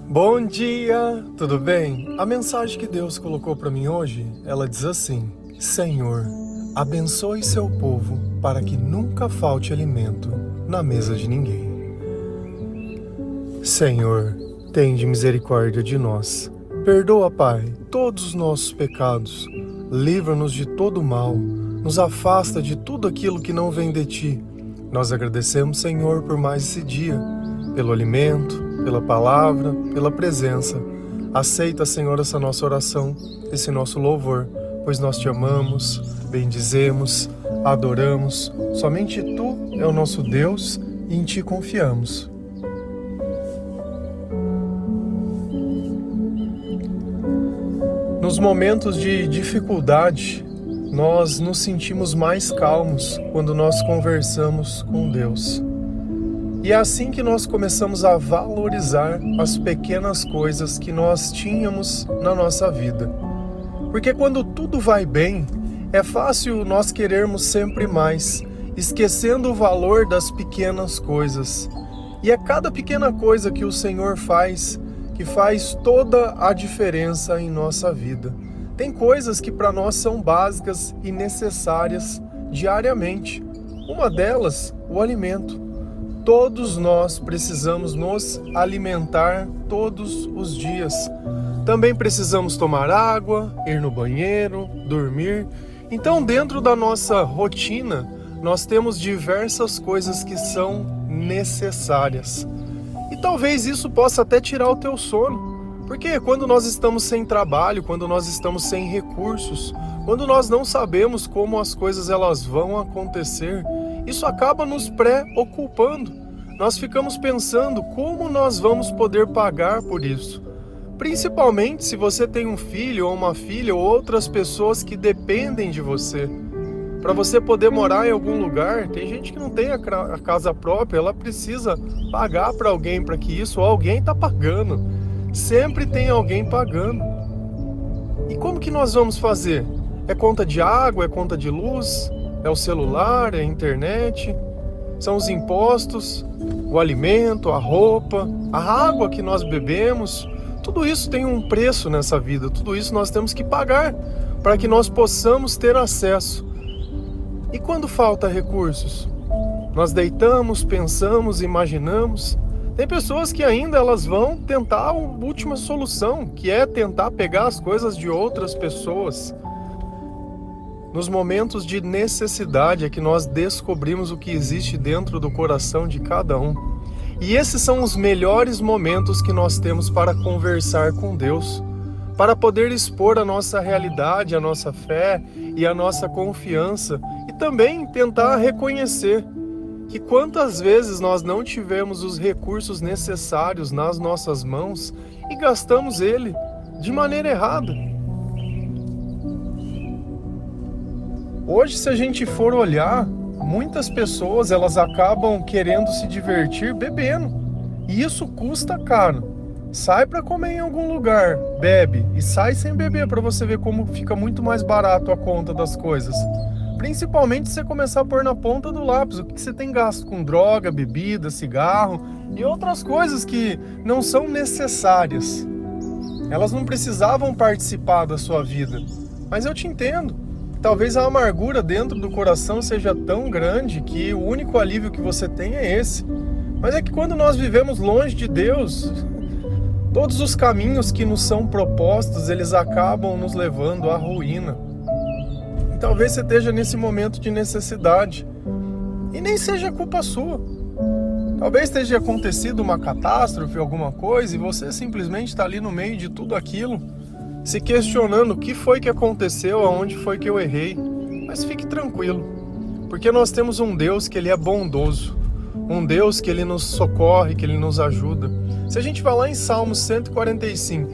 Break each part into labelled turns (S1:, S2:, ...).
S1: Bom dia, tudo bem? A mensagem que Deus colocou para mim hoje, ela diz assim: Senhor, abençoe seu povo para que nunca falte alimento na mesa de ninguém. Senhor, tende misericórdia de nós. Perdoa, Pai, todos os nossos pecados. Livra-nos de todo mal. Nos afasta de tudo aquilo que não vem de Ti. Nós agradecemos, Senhor, por mais esse dia, pelo alimento, pela palavra, pela presença. Aceita, Senhor, essa nossa oração, esse nosso louvor, pois nós Te amamos, bendizemos, adoramos. Somente Tu é o nosso Deus e em Ti confiamos. Nos momentos de dificuldade, nós nos sentimos mais calmos quando nós conversamos com Deus. E é assim que nós começamos a valorizar as pequenas coisas que nós tínhamos na nossa vida. Porque quando tudo vai bem, é fácil nós querermos sempre mais, esquecendo o valor das pequenas coisas. E é cada pequena coisa que o Senhor faz, que faz toda a diferença em nossa vida. Tem coisas que para nós são básicas e necessárias diariamente. Uma delas, o alimento. Todos nós precisamos nos alimentar todos os dias. Também precisamos tomar água, ir no banheiro, dormir. Então, dentro da nossa rotina, nós temos diversas coisas que são necessárias. E talvez isso possa até tirar o teu sono. Porque quando nós estamos sem trabalho, quando nós estamos sem recursos, quando nós não sabemos como as coisas elas vão acontecer, isso acaba nos preocupando. Nós ficamos pensando como nós vamos poder pagar por isso. Principalmente se você tem um filho ou uma filha ou outras pessoas que dependem de você. Para você poder morar em algum lugar, tem gente que não tem a casa própria, ela precisa pagar para alguém para que isso, ou alguém está pagando. Sempre tem alguém pagando. E como que nós vamos fazer? É conta de água, é conta de luz, é o celular, é a internet, são os impostos, o alimento, a roupa, a água que nós bebemos. Tudo isso tem um preço nessa vida, tudo isso nós temos que pagar para que nós possamos ter acesso. E quando falta recursos? Nós deitamos, pensamos, imaginamos. Tem pessoas que ainda elas vão tentar a última solução, que é tentar pegar as coisas de outras pessoas. Nos momentos de necessidade é que nós descobrimos o que existe dentro do coração de cada um. E esses são os melhores momentos que nós temos para conversar com Deus, para poder expor a nossa realidade, a nossa fé e a nossa confiança, e também tentar reconhecer que quantas vezes nós não tivemos os recursos necessários nas nossas mãos e gastamos ele de maneira errada. Hoje, se a gente for olhar, muitas pessoas elas acabam querendo se divertir bebendo, e isso custa caro. Sai para comer em algum lugar, bebe e sai sem beber para você ver como fica muito mais barato a conta das coisas. Principalmente se você começar a pôr na ponta do lápis o que você tem gasto com droga, bebida, cigarro e outras coisas que não são necessárias. Elas não precisavam participar da sua vida, mas eu te entendo. Talvez a amargura dentro do coração seja tão grande que o único alívio que você tem é esse. Mas é que quando nós vivemos longe de Deus, todos os caminhos que nos são propostos, eles acabam nos levando à ruína. Talvez você esteja nesse momento de necessidade e nem seja culpa sua. Talvez esteja acontecido uma catástrofe, alguma coisa, e você simplesmente está ali no meio de tudo aquilo, se questionando o que foi que aconteceu, aonde foi que eu errei. Mas fique tranquilo, porque nós temos um Deus que Ele é bondoso, um Deus que Ele nos socorre, que Ele nos ajuda. Se a gente vai lá em Salmos 145,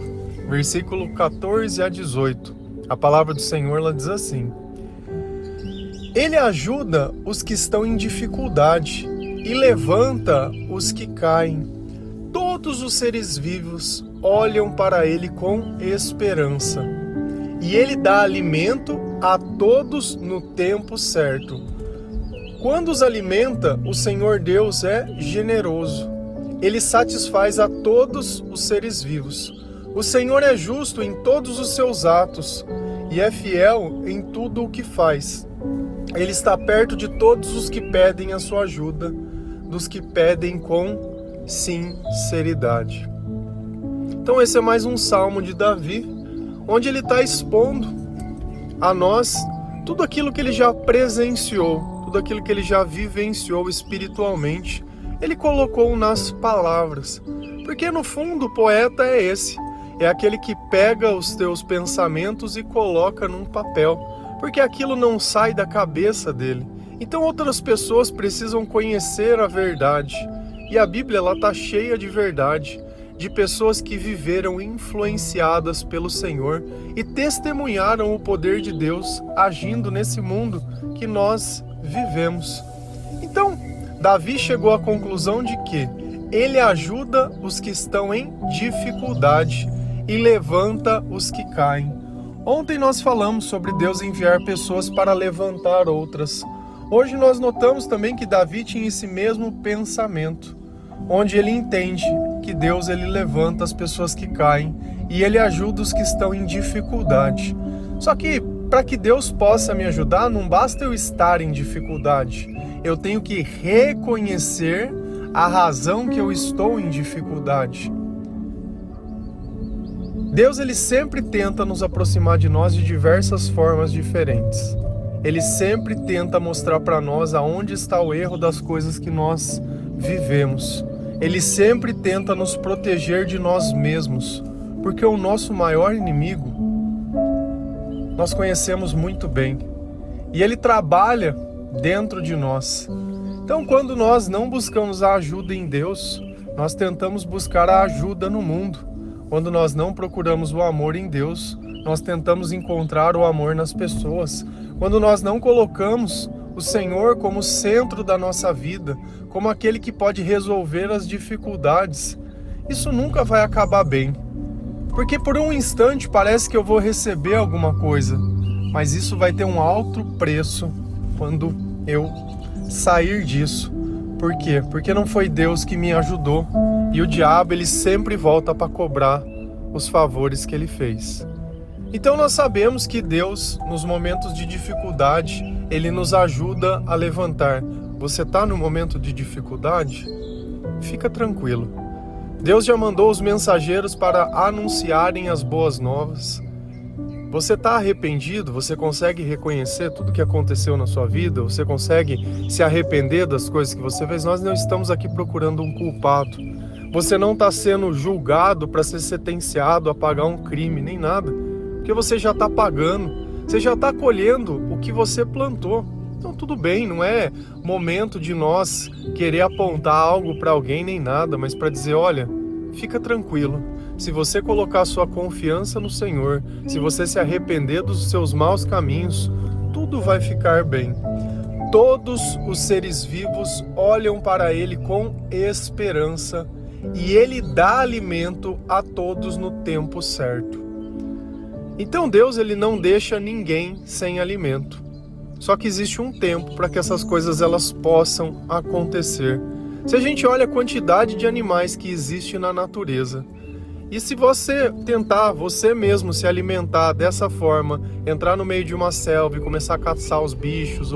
S1: versículo 14 a 18, a palavra do Senhor ela diz assim: Ele ajuda os que estão em dificuldade e levanta os que caem. Todos os seres vivos olham para Ele com esperança. E Ele dá alimento a todos no tempo certo. Quando os alimenta, o Senhor Deus é generoso. Ele satisfaz a todos os seres vivos. O Senhor é justo em todos os seus atos e é fiel em tudo o que faz. Ele está perto de todos os que pedem a sua ajuda, dos que pedem com sinceridade. Então esse é mais um salmo de Davi, onde ele está expondo a nós tudo aquilo que ele já presenciou, tudo aquilo que ele já vivenciou espiritualmente, ele colocou nas palavras. Porque no fundo o poeta é esse, é aquele que pega os teus pensamentos e coloca num papel, porque aquilo não sai da cabeça dele. Então outras pessoas precisam conhecer a verdade, e a Bíblia ela está cheia de verdade, de pessoas que viveram influenciadas pelo Senhor e testemunharam o poder de Deus agindo nesse mundo que nós vivemos. Então, Davi chegou à conclusão de que ele ajuda os que estão em dificuldade e levanta os que caem. Ontem nós falamos sobre Deus enviar pessoas para levantar outras. Hoje nós notamos também que Davi tinha esse mesmo pensamento, onde ele entende que Deus ele levanta as pessoas que caem e ele ajuda os que estão em dificuldade. Só que para que Deus possa me ajudar, não basta eu estar em dificuldade. Eu tenho que reconhecer a razão que eu estou em dificuldade. Deus ele sempre tenta nos aproximar de nós de diversas formas diferentes. Ele sempre tenta mostrar para nós aonde está o erro das coisas que nós vivemos. Ele sempre tenta nos proteger de nós mesmos, porque o nosso maior inimigo nós conhecemos muito bem, e ele trabalha dentro de nós. Então, quando nós não buscamos a ajuda em Deus, nós tentamos buscar a ajuda no mundo. Quando nós não procuramos o amor em Deus, nós tentamos encontrar o amor nas pessoas. Quando nós não colocamos o Senhor como centro da nossa vida, como aquele que pode resolver as dificuldades, isso nunca vai acabar bem. Porque por um instante parece que eu vou receber alguma coisa, mas isso vai ter um alto preço quando eu sair disso. Por quê? Porque não foi Deus que me ajudou, e o diabo ele sempre volta para cobrar os favores que ele fez. Então nós sabemos que Deus, nos momentos de dificuldade, ele nos ajuda a levantar. Você está no momento de dificuldade? Fica tranquilo. Deus já mandou os mensageiros para anunciarem as boas novas. Você está arrependido? Você consegue reconhecer tudo que aconteceu na sua vida? Você consegue se arrepender das coisas que você fez? Nós não estamos aqui procurando um culpado. Você não está sendo julgado para ser sentenciado a pagar um crime, nem nada. Porque você já está pagando, você já está colhendo o que você plantou. Então tudo bem, não é momento de nós querer apontar algo para alguém nem nada, mas para dizer, olha, fica tranquilo. Se você colocar sua confiança no Senhor, se você se arrepender dos seus maus caminhos, tudo vai ficar bem. Todos os seres vivos olham para Ele com esperança e Ele dá alimento a todos no tempo certo. Então Deus ele não deixa ninguém sem alimento. Só que existe um tempo para que essas coisas elas possam acontecer. Se a gente olha a quantidade de animais que existe na natureza, e se você tentar você mesmo se alimentar dessa forma, entrar no meio de uma selva e começar a caçar os bichos,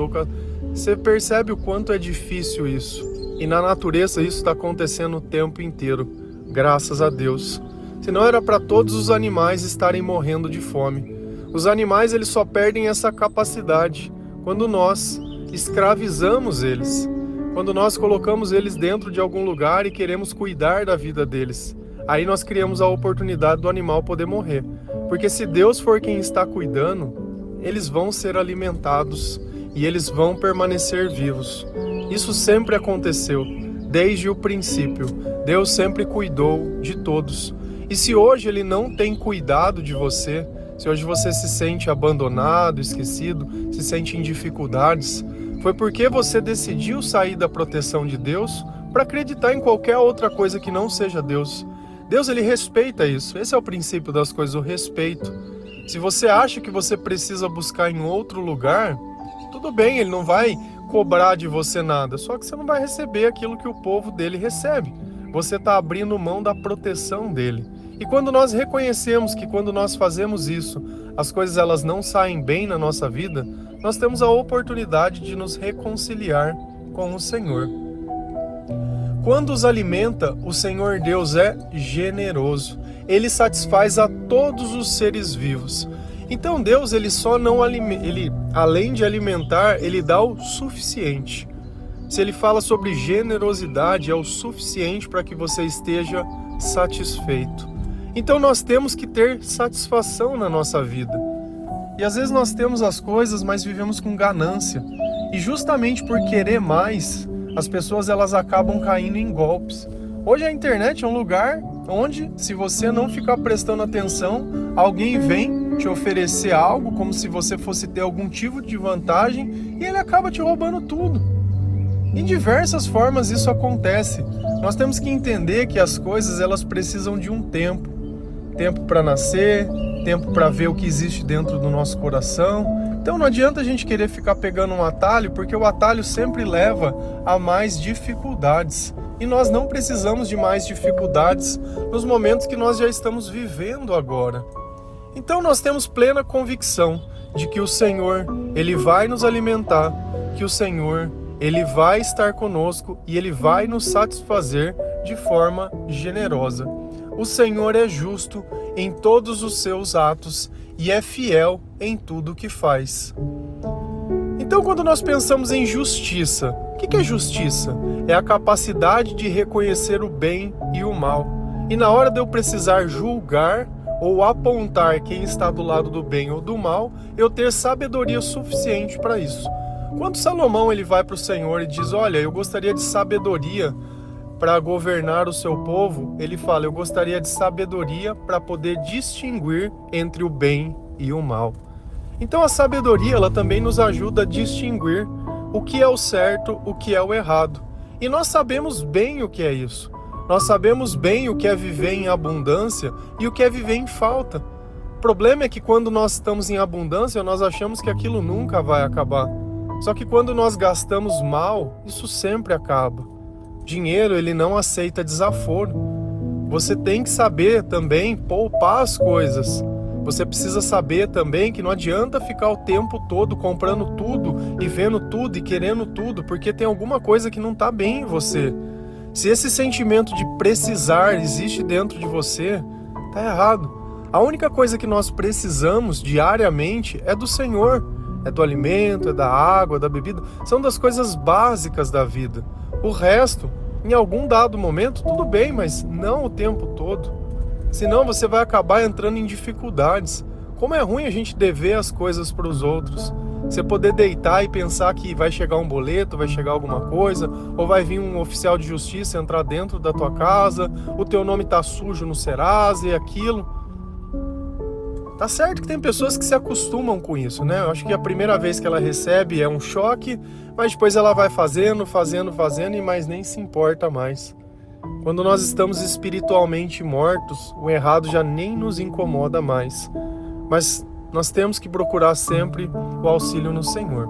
S1: você percebe o quanto é difícil isso. E na natureza isso está acontecendo o tempo inteiro, graças a Deus. Senão era para todos os animais estarem morrendo de fome. Os animais eles só perdem essa capacidade quando nós escravizamos eles, quando nós colocamos eles dentro de algum lugar e queremos cuidar da vida deles. Aí nós criamos a oportunidade do animal poder morrer. Porque se Deus for quem está cuidando, eles vão ser alimentados e eles vão permanecer vivos. Isso sempre aconteceu, desde o princípio. Deus sempre cuidou de todos. E se hoje Ele não tem cuidado de você, se hoje você se sente abandonado, esquecido, se sente em dificuldades, foi porque você decidiu sair da proteção de Deus para acreditar em qualquer outra coisa que não seja Deus. Deus ele respeita isso, esse é o princípio das coisas, o respeito. Se você acha que você precisa buscar em outro lugar, tudo bem, Ele não vai cobrar de você nada, só que você não vai receber aquilo que o povo dele recebe. você está abrindo mão da proteção dele. E quando nós reconhecemos que quando nós fazemos isso, as coisas elas não saem bem na nossa vida, nós temos a oportunidade de nos reconciliar com o Senhor. Quando os alimenta, o Senhor Deus é generoso. Ele satisfaz a todos os seres vivos. Então Deus, ele só não além de alimentar, ele dá o suficiente. Se ele fala sobre generosidade, é o suficiente para que você esteja satisfeito. Então nós temos que ter satisfação na nossa vida. E às vezes nós temos as coisas, mas vivemos com ganância. E justamente por querer mais, as pessoas elas acabam caindo em golpes. Hoje a internet é um lugar onde, se você não ficar prestando atenção, alguém vem te oferecer algo como se você fosse ter algum tipo de vantagem e ele acaba te roubando tudo. Em diversas formas isso acontece. Nós temos que entender que as coisas elas precisam de um tempo. Tempo para nascer, tempo para ver o que existe dentro do nosso coração. Então não adianta a gente querer ficar pegando um atalho, porque o atalho sempre leva a mais dificuldades. E nós não precisamos de mais dificuldades nos momentos que nós já estamos vivendo agora. Então nós temos plena convicção de que o Senhor, Ele vai nos alimentar, que o Senhor, Ele vai estar conosco e Ele vai nos satisfazer de forma generosa. O Senhor é justo em todos os seus atos e é fiel em tudo o que faz. Então, quando nós pensamos em justiça, o que é justiça? É a capacidade de reconhecer o bem e o mal. E na hora de eu precisar julgar ou apontar quem está do lado do bem ou do mal, eu ter sabedoria suficiente para isso. Quando Salomão ele vai para o Senhor e diz, olha, eu gostaria de sabedoria para governar o seu povo, ele fala, eu gostaria de sabedoria para poder distinguir entre o bem e o mal. Então a sabedoria ela também nos ajuda a distinguir o que é o certo, o que é o errado. E nós sabemos bem o que é isso. Nós sabemos bem o que é viver em abundância e o que é viver em falta. O problema é que quando nós estamos em abundância, nós achamos que aquilo nunca vai acabar. Só que quando nós gastamos mal, isso sempre acaba. Dinheiro, ele não aceita desaforo. Você tem que saber também poupar as coisas. Você precisa saber também que não adianta ficar o tempo todo comprando tudo e vendo tudo e querendo tudo, porque tem alguma coisa que não está bem em você. Se esse sentimento de precisar existe dentro de você, está errado. A única coisa que nós precisamos diariamente é do Senhor. É do alimento, é da água, da bebida. São das coisas básicas da vida. O resto, em algum dado momento, tudo bem, mas não o tempo todo. Senão você vai acabar entrando em dificuldades. Como é ruim a gente dever as coisas para os outros. Você poder deitar e pensar que vai chegar um boleto, vai chegar alguma coisa, ou vai vir um oficial de justiça entrar dentro da tua casa, o teu nome tá sujo no Serasa e aquilo. Tá certo que tem pessoas que se acostumam com isso, né? Eu acho que a primeira vez que ela recebe é um choque, mas depois ela vai fazendo e mais nem se importa mais. Quando nós estamos espiritualmente mortos, o errado já nem nos incomoda mais. Mas nós temos que procurar sempre o auxílio no Senhor.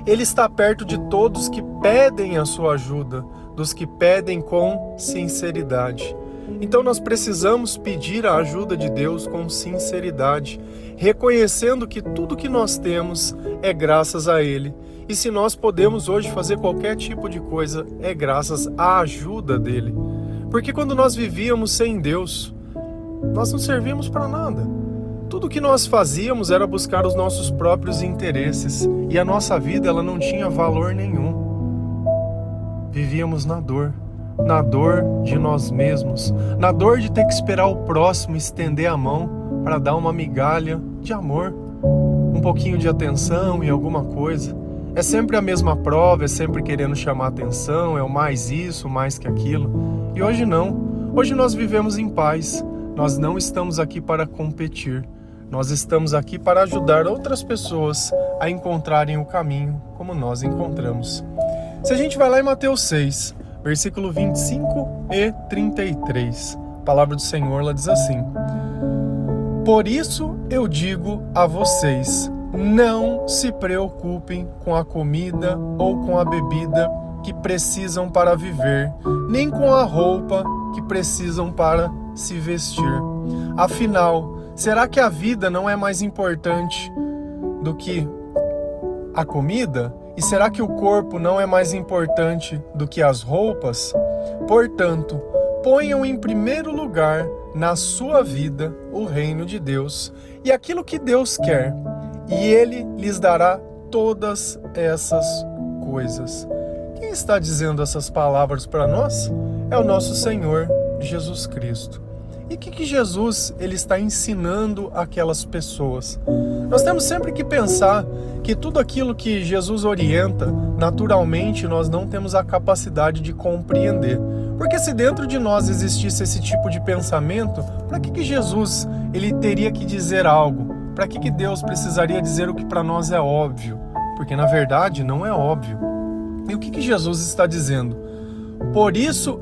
S1: Ele está perto de todos que pedem a sua ajuda, dos que pedem com sinceridade. Então nós precisamos pedir a ajuda de Deus com sinceridade, reconhecendo que tudo que nós temos é graças a Ele. E se nós podemos hoje fazer qualquer tipo de coisa, é graças à ajuda dEle. Porque quando nós vivíamos sem Deus, nós não servíamos para nada. Tudo que nós fazíamos era buscar os nossos próprios interesses. E a nossa vida ela não tinha valor nenhum. Vivíamos na dor de nós mesmos, na dor de ter que esperar o próximo estender a mão para dar uma migalha de amor, um pouquinho de atenção e alguma coisa. É sempre a mesma prova, é sempre querendo chamar atenção, é o mais isso, mais que aquilo. E hoje não. Hoje nós vivemos em paz. Nós não estamos aqui para competir. Nós estamos aqui para ajudar outras pessoas a encontrarem o caminho como nós encontramos. Se a gente vai lá em Mateus 6, versículo 25 e 33, a palavra do Senhor ela diz assim: Por isso eu digo a vocês, não se preocupem com a comida ou com a bebida, que precisam para viver, nem com a roupa que precisam para se vestir. Afinal, será que a vida não é mais importante do que a comida? E será que o corpo não é mais importante do que as roupas? Portanto, ponham em primeiro lugar na sua vida o reino de Deus e aquilo que Deus quer, e Ele lhes dará todas essas coisas. Quem está dizendo essas palavras para nós? É o nosso Senhor Jesus Cristo. E o que Jesus ele está ensinando aquelas pessoas? Nós temos sempre que pensar que tudo aquilo que Jesus orienta, naturalmente nós não temos a capacidade de compreender. Porque se dentro de nós existisse esse tipo de pensamento, para que Jesus ele teria que dizer algo? Para que Deus precisaria dizer o que para nós é óbvio? Porque na verdade não é óbvio. E o que Jesus está dizendo? Por isso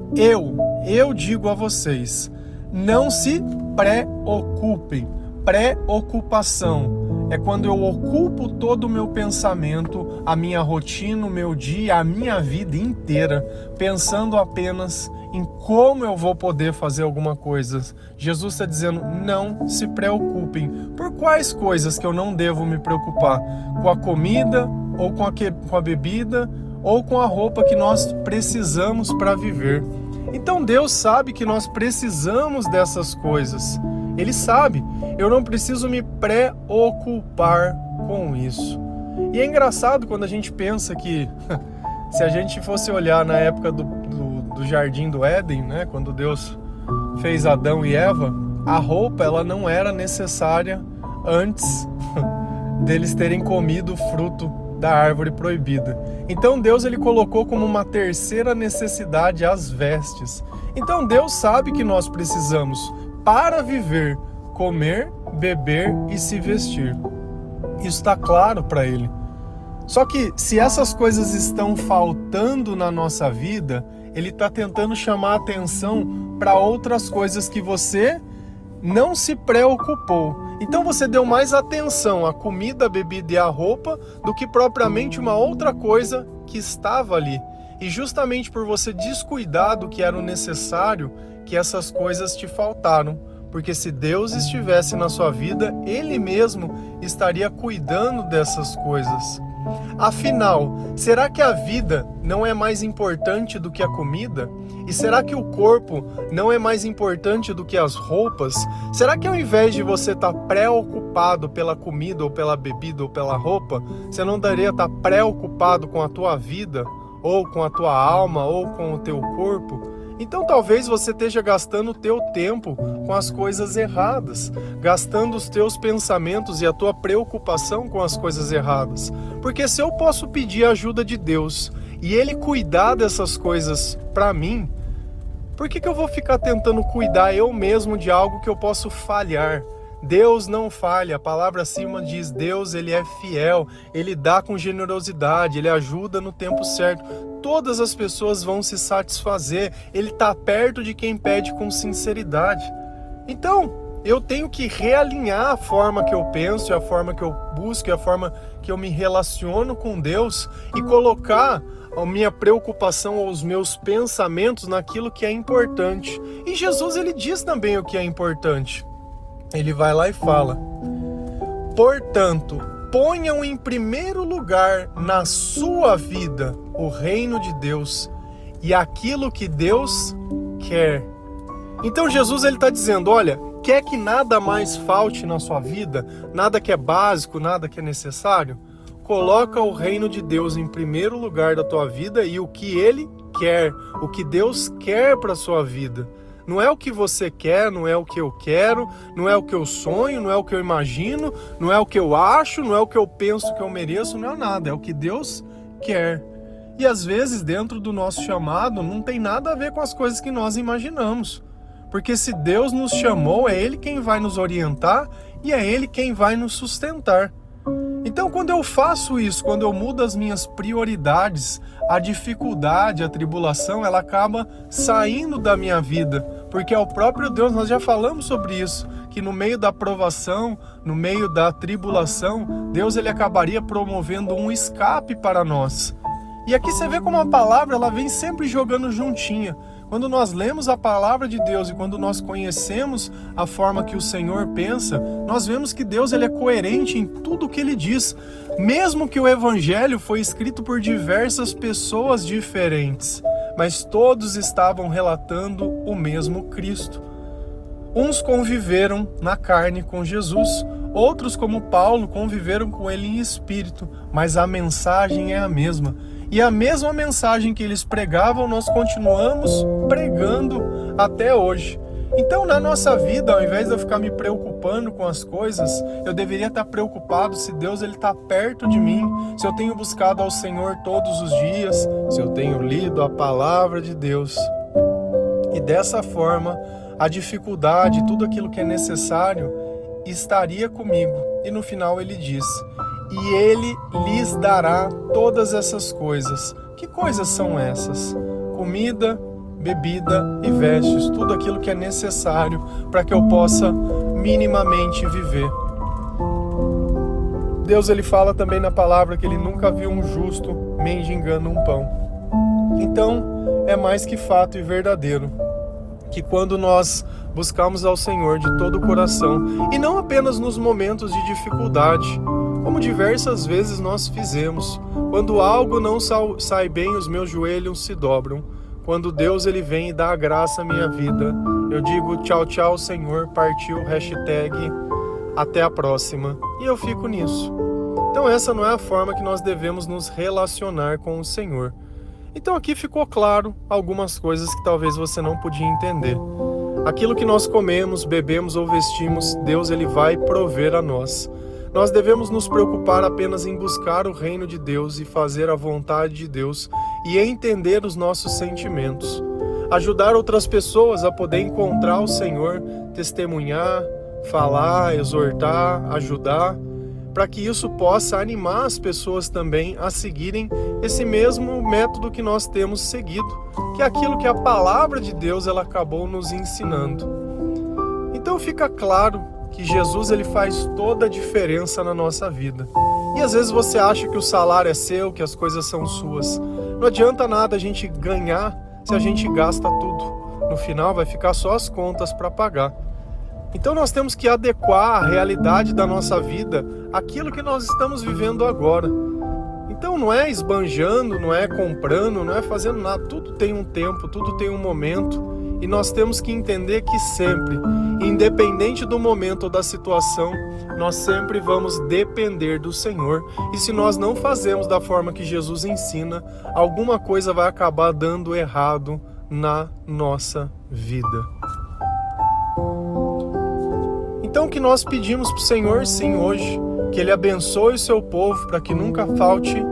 S1: eu digo a vocês, não se preocupem. Preocupação é quando eu ocupo todo o meu pensamento, a minha rotina, o meu dia, a minha vida inteira, pensando apenas em como eu vou poder fazer alguma coisa. Jesus está dizendo, não se preocupem. Por quais coisas que eu não devo me preocupar? Com a comida, ou com a bebida, ou com a roupa que nós precisamos para viver. Então Deus sabe que nós precisamos dessas coisas. Ele sabe, eu não preciso me preocupar com isso. E é engraçado quando a gente pensa que, se a gente fosse olhar na época do Jardim do Éden, né, quando Deus fez Adão e Eva, a roupa ela não era necessária antes deles terem comido o fruto da árvore proibida. Então Deus ele colocou como uma terceira necessidade as vestes. Então Deus sabe que nós precisamos, para viver, comer, beber e se vestir. Isso está claro para Ele. Só que se essas coisas estão faltando na nossa vida, Ele está tentando chamar a atenção para outras coisas que você não se preocupou. Então você deu mais atenção à comida, à bebida e à roupa do que propriamente uma outra coisa que estava ali. E justamente por você descuidar do que era o necessário, que essas coisas te faltaram. Porque se Deus estivesse na sua vida, Ele mesmo estaria cuidando dessas coisas. Afinal, será que a vida não é mais importante do que a comida? E será que o corpo não é mais importante do que as roupas? Será que ao invés de você estar preocupado pela comida, ou pela bebida, ou pela roupa, você não deveria estar preocupado com a tua vida, ou com a tua alma, ou com o teu corpo? Então talvez você esteja gastando o teu tempo com as coisas erradas, gastando os teus pensamentos e a tua preocupação com as coisas erradas. Porque se eu posso pedir a ajuda de Deus e Ele cuidar dessas coisas para mim, por que eu vou ficar tentando cuidar eu mesmo de algo que eu posso falhar? Deus não falha, a palavra acima diz, Deus ele é fiel, Ele dá com generosidade, Ele ajuda no tempo certo. Todas as pessoas vão se satisfazer, Ele está perto de quem pede com sinceridade. Então, eu tenho que realinhar a forma que eu penso, a forma que eu busco, a forma que eu me relaciono com Deus e colocar a minha preocupação ou os meus pensamentos naquilo que é importante. E Jesus ele diz também o que é importante. Ele vai lá e fala, portanto, ponham em primeiro lugar na sua vida o reino de Deus e aquilo que Deus quer. Então Jesus ele está dizendo, olha, quer que nada mais falte na sua vida, nada que é básico, nada que é necessário? Coloca o reino de Deus em primeiro lugar da tua vida e o que Ele quer, o que Deus quer para a sua vida. Não é o que você quer, não é o que eu quero, não é o que eu sonho, não é o que eu imagino, não é o que eu acho, não é o que eu penso que eu mereço, não é nada, é o que Deus quer. E às vezes dentro do nosso chamado não tem nada a ver com as coisas que nós imaginamos. Porque se Deus nos chamou, é Ele quem vai nos orientar e é Ele quem vai nos sustentar. Então quando eu faço isso, quando eu mudo as minhas prioridades, a dificuldade, a tribulação, ela acaba saindo da minha vida, porque é o próprio Deus, nós já falamos sobre isso, que no meio da provação, no meio da tribulação, Deus ele acabaria promovendo um escape para nós. E aqui você vê como a palavra ela vem sempre jogando juntinha. Quando nós lemos a palavra de Deus e quando nós conhecemos a forma que o Senhor pensa, nós vemos que Deus ele é coerente em tudo o que ele diz. Mesmo que o Evangelho foi escrito por diversas pessoas diferentes, mas todos estavam relatando o mesmo Cristo. Uns conviveram na carne com Jesus, outros, como Paulo, conviveram com ele em espírito, mas a mensagem é a mesma. E a mesma mensagem que eles pregavam, nós continuamos pregando até hoje. Então, na nossa vida, ao invés de eu ficar me preocupando com as coisas, eu deveria estar preocupado se Deus está perto de mim, se eu tenho buscado ao Senhor todos os dias, se eu tenho lido a palavra de Deus. E dessa forma, a dificuldade, tudo aquilo que é necessário, estaria comigo. E no final ele diz: e ele lhes dará todas essas coisas. Que coisas são essas? Comida, bebida e vestes, tudo aquilo que é necessário para que eu possa minimamente viver. Deus ele fala também na palavra que ele nunca viu um justo mendigando um pão. Então, é mais que fato e verdadeiro que quando nós buscamos ao Senhor de todo o coração, e não apenas nos momentos de dificuldade, como diversas vezes nós fizemos, quando algo não sai bem, os meus joelhos se dobram. Quando Deus ele vem e dá a graça à minha vida, eu digo tchau, tchau, Senhor, partiu, hashtag, até a próxima. E eu fico nisso. Então essa não é a forma que nós devemos nos relacionar com o Senhor. Então aqui ficou claro algumas coisas que talvez você não podia entender. Aquilo que nós comemos, bebemos ou vestimos, Deus ele vai prover a nós. Nós devemos nos preocupar apenas em buscar o reino de Deus e fazer a vontade de Deus e entender os nossos sentimentos. Ajudar outras pessoas a poder encontrar o Senhor, testemunhar, falar, exortar, ajudar, para que isso possa animar as pessoas também a seguirem esse mesmo método que nós temos seguido, que é aquilo que a palavra de Deus ela acabou nos ensinando. Então fica claro que Jesus ele faz toda a diferença na nossa vida. E às vezes você acha que o salário é seu, que as coisas são suas. Não adianta nada a gente ganhar se a gente gasta tudo. No final vai ficar só as contas para pagar. Então nós temos que adequar a realidade da nossa vida àquilo que nós estamos vivendo agora. Então não é esbanjando, não é comprando, não é fazendo nada. Tudo tem um tempo, tudo tem um momento. E nós temos que entender que sempre, independente do momento ou da situação, nós sempre vamos depender do Senhor. E se nós não fazemos da forma que Jesus ensina, alguma coisa vai acabar dando errado na nossa vida. Então que nós pedimos para o Senhor sim hoje, que Ele abençoe o seu povo para que nunca falte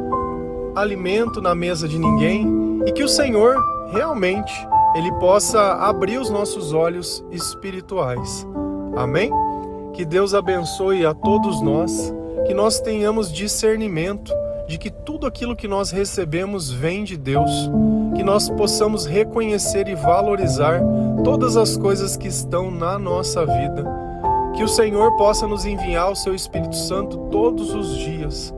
S1: alimento na mesa de ninguém e que o Senhor realmente Ele possa abrir os nossos olhos espirituais. Amém? Que Deus abençoe a todos nós, que nós tenhamos discernimento de que tudo aquilo que nós recebemos vem de Deus, que nós possamos reconhecer e valorizar todas as coisas que estão na nossa vida, que o Senhor possa nos enviar o seu Espírito Santo todos os dias,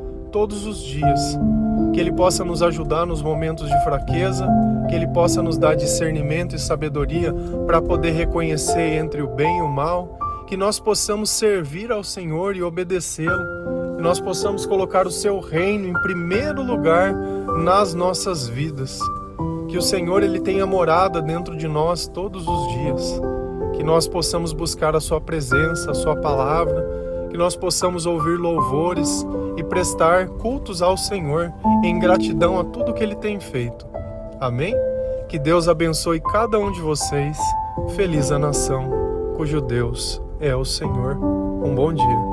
S1: que Ele possa nos ajudar nos momentos de fraqueza, que Ele possa nos dar discernimento e sabedoria para poder reconhecer entre o bem e o mal, que nós possamos servir ao Senhor e obedecê-lo, que nós possamos colocar o seu reino em primeiro lugar nas nossas vidas, que o Senhor Ele tenha morada dentro de nós todos os dias, que nós possamos buscar a sua presença, a sua palavra, que nós possamos ouvir louvores e prestar cultos ao Senhor em gratidão a tudo que Ele tem feito. Amém? Que Deus abençoe cada um de vocês. Feliz a nação cujo Deus é o Senhor. Um bom dia.